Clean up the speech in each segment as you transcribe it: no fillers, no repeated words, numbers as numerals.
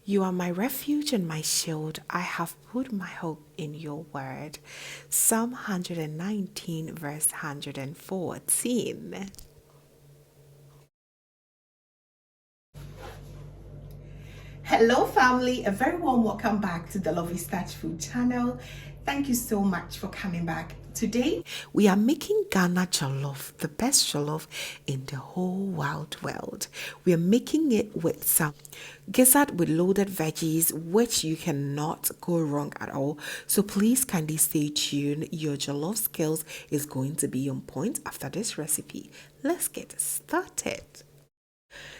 You are my refuge and my shield. I have put my hope in your word. Psalm 119, verse 114. Hello, family. A very warm welcome back to the Lovystouch food channel. Thank you so much for coming back. Today, we are making Ghana jollof, the best jollof in the whole wide world. We are making it with some gizzard with loaded veggies, which you cannot go wrong at all. So please kindly stay tuned. Your jollof skills is going to be on point after this recipe. Let's get started.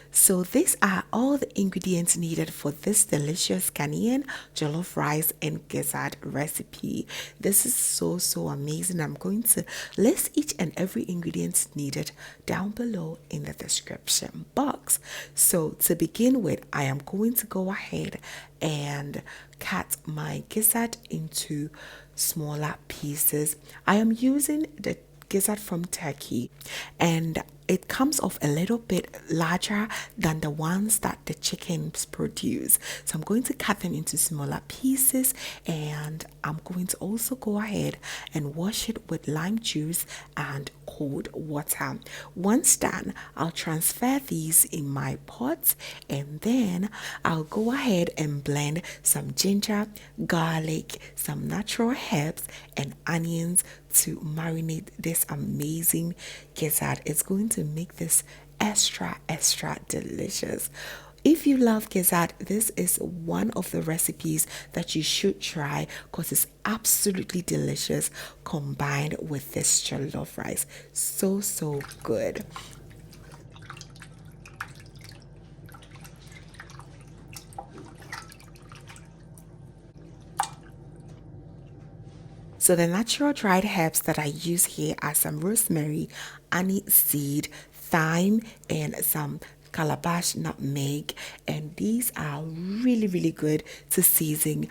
So these are all the ingredients needed for this delicious Ghanaian jollof rice and gizzard recipe. This is so amazing. I'm going to list each and every ingredient needed down below in the description box. So to begin with, I am going to go ahead and cut my gizzard into smaller pieces. I am using the gizzard from Turkey, and it comes off a little bit larger than the ones that the chickens produce. So I'm going to cut them into smaller pieces, and I'm going to also go ahead and wash it with lime juice and cold water. Once done, I'll transfer these in my pot, and then I'll go ahead and blend some ginger, garlic, some natural herbs, and onions to marinate this amazing gizzard. It's going to make this extra delicious. If you love gizzard, this is one of the recipes that you should try because it's absolutely delicious combined with this jollof rice. So good. So the natural dried herbs that I use here are some rosemary, aniseed, thyme, and some Calabah nutmeg. And these are really good to season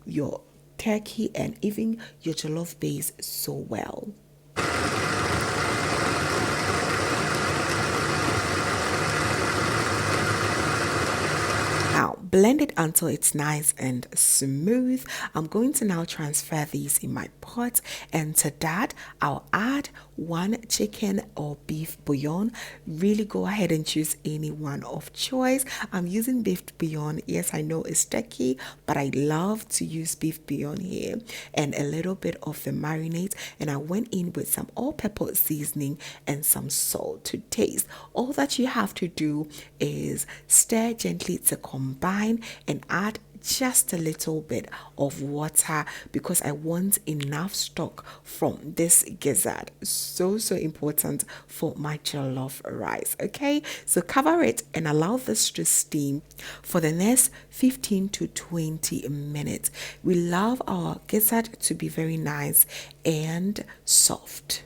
your turkey and even your jollof base so well. Now, blend it until it's nice and smooth. I'm going to now transfer these in my pot, and to that, I'll add one chicken or beef bouillon. Really go ahead and choose any one of choice. I'm using beef bouillon. Yes, I know it's tricky, but I love to use beef bouillon here, and a little bit of the marinade. And I went in with some all-purpose seasoning and some salt to taste. All that you have to do is stir gently to combine and add just a little bit of water because I want enough stock from this gizzard. So important for my jollof rice. Okay, so cover it and allow this to steam for the next 15 to 20 minutes. We love our gizzard to be very nice and soft.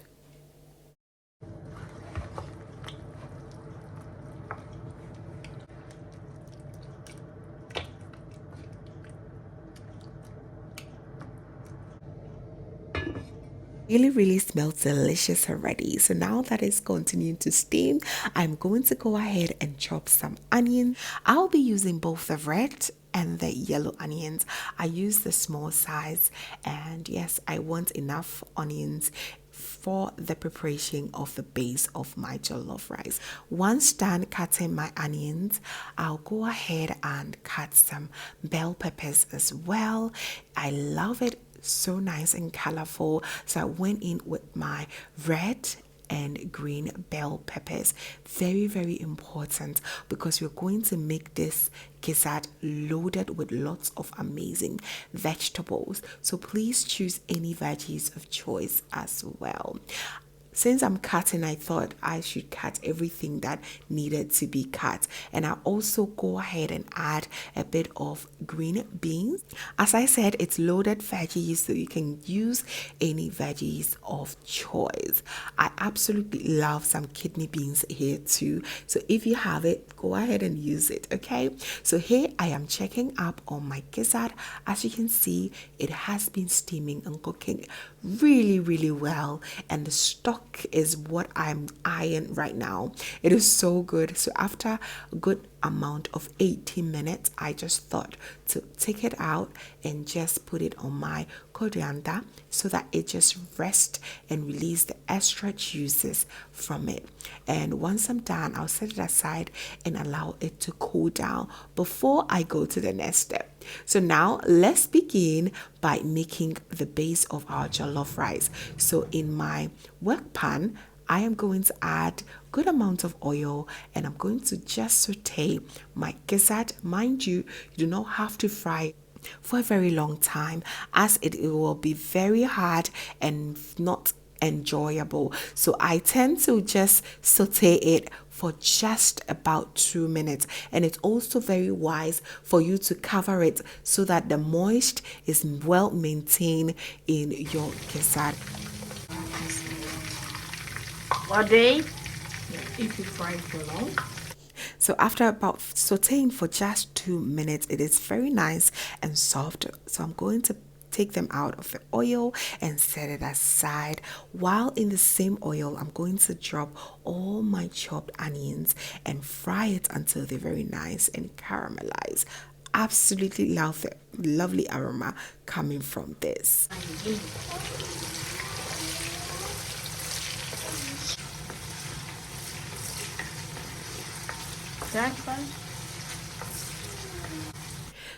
Really smells delicious already. So now that it's continuing to steam, I'm going to go ahead and chop some onion. I'll be using both the red and the yellow onions. I use the small size, and yes, I want enough onions for the preparation of the base of my jollof rice. Once done cutting my onions, I'll go ahead and cut some bell peppers as well. I love it so nice and colorful, so I went in with my red and green bell peppers. Very important because we're going to make this gizzard loaded with lots of amazing vegetables, so please choose any veggies of choice as well. Since I'm cutting, I thought I should cut everything that needed to be cut. And I also go ahead and add a bit of green beans. As I said, it's loaded veggies, so you can use any veggies of choice. I absolutely love some kidney beans here too. So if you have it, go ahead and use it, okay? So here I am checking up on my gizzard. As you can see, it has been steaming and cooking really well, and the stock is what I'm eyeing right now. It is so good. So after a good amount of 80 minutes, I just thought to take it out and just put it on my coriander so that it just rests and release the extra juices from it. And once I'm done, I'll set it aside and allow it to cool down before I go to the next step. So now let's begin by making the base of our jollof rice. So in my work pan, I am going to add good amount of oil, and I'm going to just saute my gizzard. Mind you, you do not have to fry for a very long time, as it will be very hard and not enjoyable. So I tend to just saute it for just about 2 minutes, and it's also very wise for you to cover it so that the moist is well maintained in your gizzard. What day? If you fry for long. So after about sauteing for just 2 minutes, it is very nice and soft. So I'm going to take them out of the oil and set it aside. While in the same oil, I'm going to drop all my chopped onions and fry it until they're very nice and caramelized. Absolutely love the lovely aroma coming from this.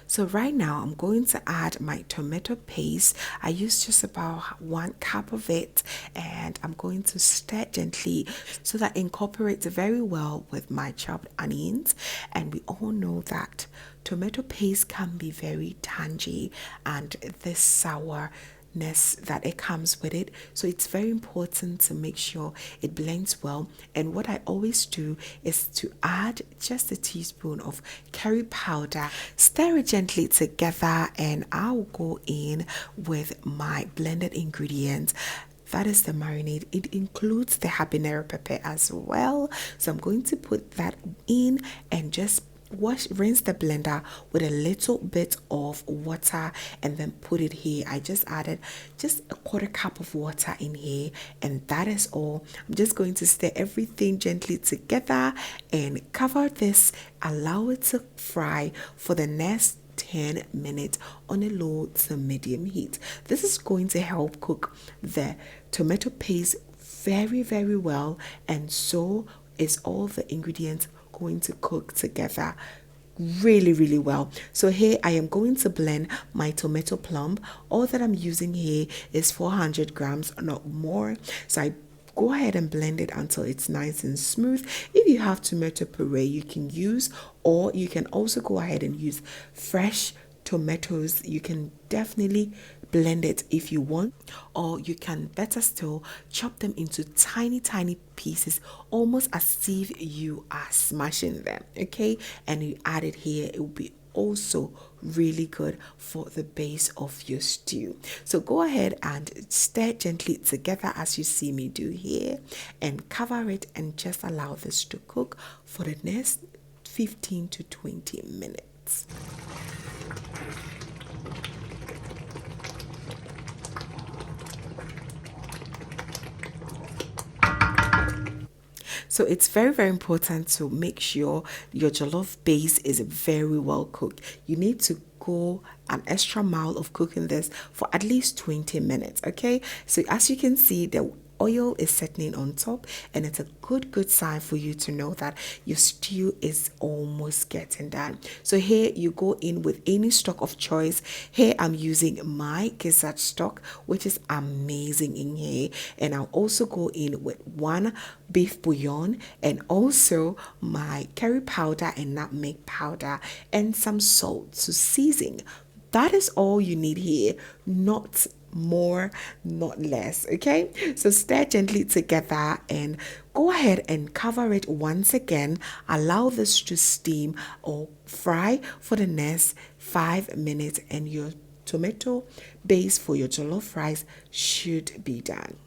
So right now I'm going to add my tomato paste. I use just about 1 cup of it, and I'm going to stir gently so that it incorporates very well with my chopped onions. And we all know that tomato paste can be very tangy and this sour that it comes with it, so it's very important to make sure it blends well. And what I always do is to add just a teaspoon of curry powder, stir it gently together, and I'll go in with my blended ingredients. That is the marinade. It includes the habanero pepper as well, so I'm going to put that in and just rinse the blender with a little bit of water and then put it here. I just added just a 1/4 cup of water in here, and that is all. I'm just going to stir everything gently together and cover this, allow it to fry for the next 10 minutes on a low to medium heat. This is going to help cook the tomato paste very, very well, and so is all the ingredients going to cook together really, really well. So here I am going to blend my tomato plumb. All that I'm using here is 400 grams, not more. So I go ahead and blend it until it's nice and smooth. If you have tomato puree, you can use, or you can also go ahead and use fresh tomatoes. You can definitely blend it if you want, or you can better still chop them into tiny pieces, almost as if you are smashing them. Okay, and you add it here. It will be also really good for the base of your stew. So go ahead and stir gently together as you see me do here, and cover it and just allow this to cook for the next 15 to 20 minutes. So it's very, very important to make sure your jollof base is very well cooked. You need to go an extra mile of cooking this for at least 20 minutes. Okay, so as you can see, the oil is settling on top, and it's a good sign for you to know that your stew is almost getting done. So here you go in with any stock of choice. Here I'm using my Gizzard stock, which is amazing in here, and I'll also go in with 1 beef bouillon, and also my curry powder and nutmeg powder, and some salt to season. That is all you need here, not more, not less. Okay, so stir gently together and go ahead and cover it once again. Allow this to steam or fry for the next 5 minutes, and your tomato base for your jollof rice should be done.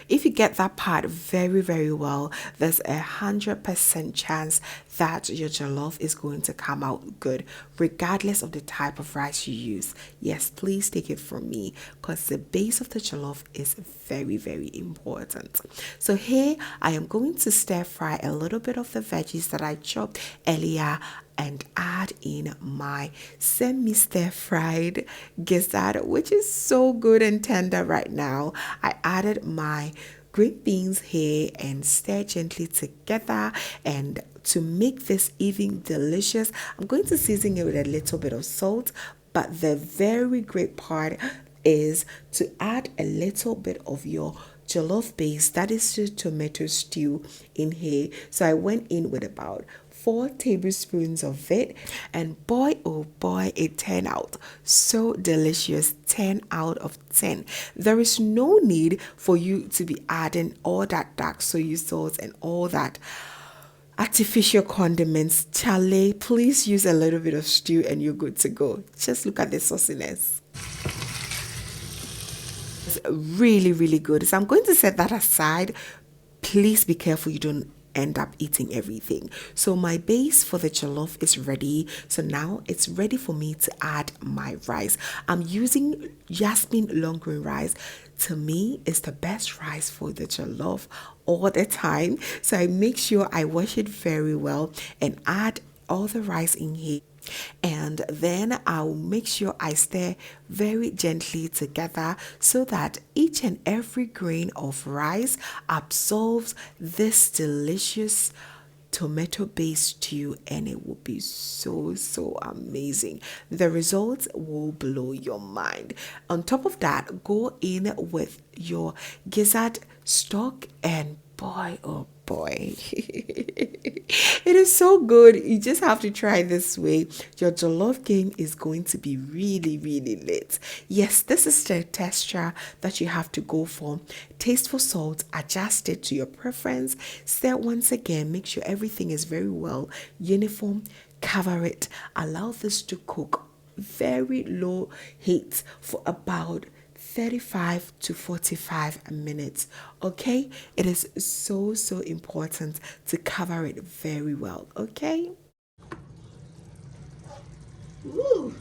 If you get that part very, very well, there's 100% chance that your jollof is going to come out good, regardless of the type of rice you use. Yes, please take it from me, because the base of the jollof is very, very important. So here I am going to stir fry a little bit of the veggies that I chopped earlier and add in my semi-stir fried gizzard, which is so good and tender right now. I added my green beans here and stir gently together. And to make this even delicious, I'm going to season it with a little bit of salt. But the very great part is to add a little bit of your jollof base, that is the tomato stew, in here. So I went in with about 4 tablespoons of it, and boy oh boy, it turned out so delicious. 10 out of 10. There is no need for you to be adding all that dark soy sauce and all that artificial condiments. Chale, please use a little bit of stew and you're good to go. Just look at the sauciness. It's really good. So I'm going to set that aside. Please be careful you don't end up eating everything. So my base for the jollof is ready. So now it's ready for me to add my rice. I'm using jasmine long grain rice. To me, it's the best rice for the jollof all the time. So I make sure I wash it very well and add all the rice in here. And then I'll make sure I stir very gently together so that each and every grain of rice absorbs this delicious tomato based stew, and it will be so amazing. The results will blow your mind. On top of that, go in with your gizzard stock, and boy oh boy, it is so good. You just have to try this way. Your jollof game is going to be really lit. Yes, this is the texture that you have to go for. Taste for salt, adjust it to your preference. Stir once again, make sure everything is very well uniform. Cover it, allow this to cook very low heat for about 35 to 45 minutes. Okay, it is so important to cover it very well. Okay. Ooh.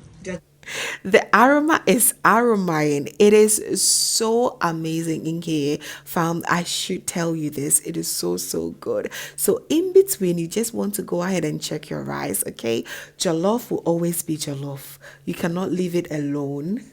The aroma is aromaing. It is so amazing in here, fam. I should tell you this. It is so good. So in between, you just want to go ahead and check your rice, okay? Jollof will always be jollof. You cannot leave it alone.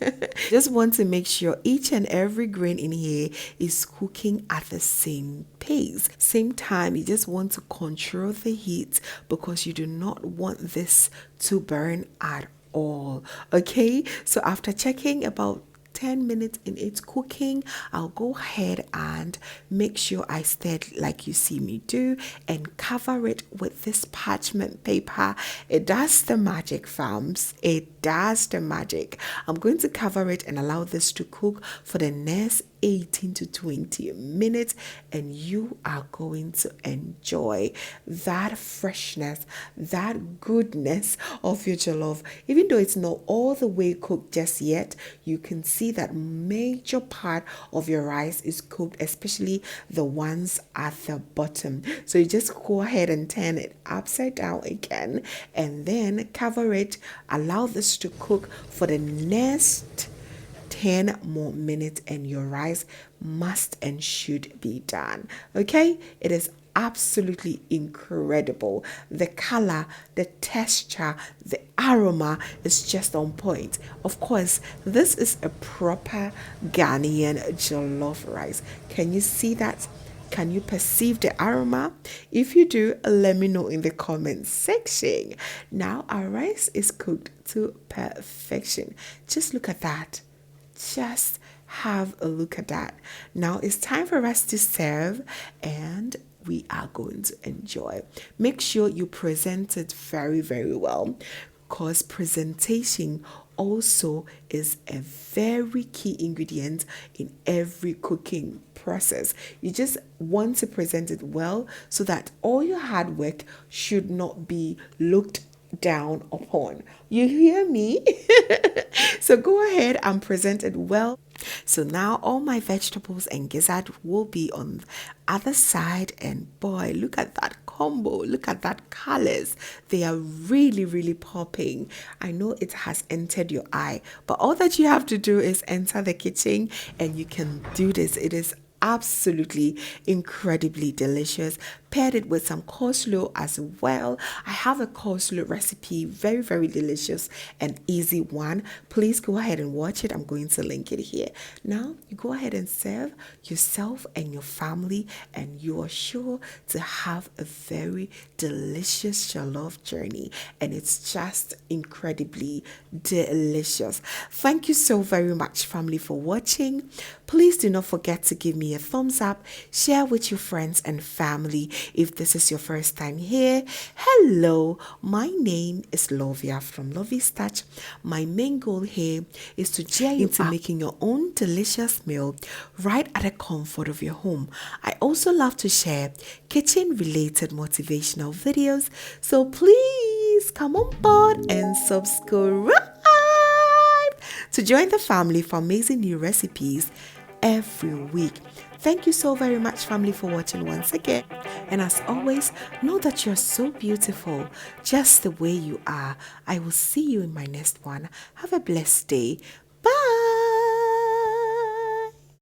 Just want to make sure each and every grain in here is cooking at the same pace. Same time, you just want to control the heat because you do not want this to burn at all. Okay, so after checking about 10 minutes in its cooking, I'll go ahead and make sure I stir like you see me do and cover it with this parchment paper. It does the magic, fams. It does the magic. I'm going to cover it and allow this to cook for the next 18 to 20 minutes, and you are going to enjoy that freshness, that goodness of your jollof. Even though it's not all the way cooked just yet, you can see that major part of your rice is cooked, especially the ones at the bottom. So you just go ahead and turn it upside down again and then cover it. Allow this to cook for the next 10 more minutes and your rice must and should be done. Okay, it is absolutely incredible. The color, the texture, the aroma is just on point. Of course, this is a proper Ghanaian jollof rice. Can you see that? Can you perceive the aroma? If you do, let me know in the comment section. Now our rice is cooked to perfection. Just look at that. Just have a look at that. Now it's time for us to serve, and we are going to enjoy. Make sure you present it very well, because presentation also is a very key ingredient in every cooking process. You just want to present it well so that all your hard work should not be looked down upon. You hear me? So go ahead and present it well. So now all my vegetables and gizzard will be on the other side, and boy, look at that combo. Look at that colors. They are really popping. I know it has entered your eye, but all that you have to do is enter the kitchen and you can do this. It is absolutely incredibly delicious. paired it with some coleslaw as well. I have a coleslaw recipe, very, very delicious and easy one. Please go ahead and watch it. I'm going to link it here. Now, you go ahead and serve yourself and your family, and you are sure to have a very delicious jollof journey, and it's just incredibly delicious. Thank you so very much, family, for watching. Please do not forget to give me a thumbs up, share with your friends and family if this is your first time here. Hello, my name is Lovia from Lovystouch. My main goal here is to get you into making your own delicious meal right at the comfort of your home. I also love to share kitchen related motivational videos, so please come on board and subscribe to join the family for amazing new recipes every week. Thank you so very much, family, for watching once again. And as always, know that you're so beautiful just the way you are. I will see you in my next one. Have a blessed day.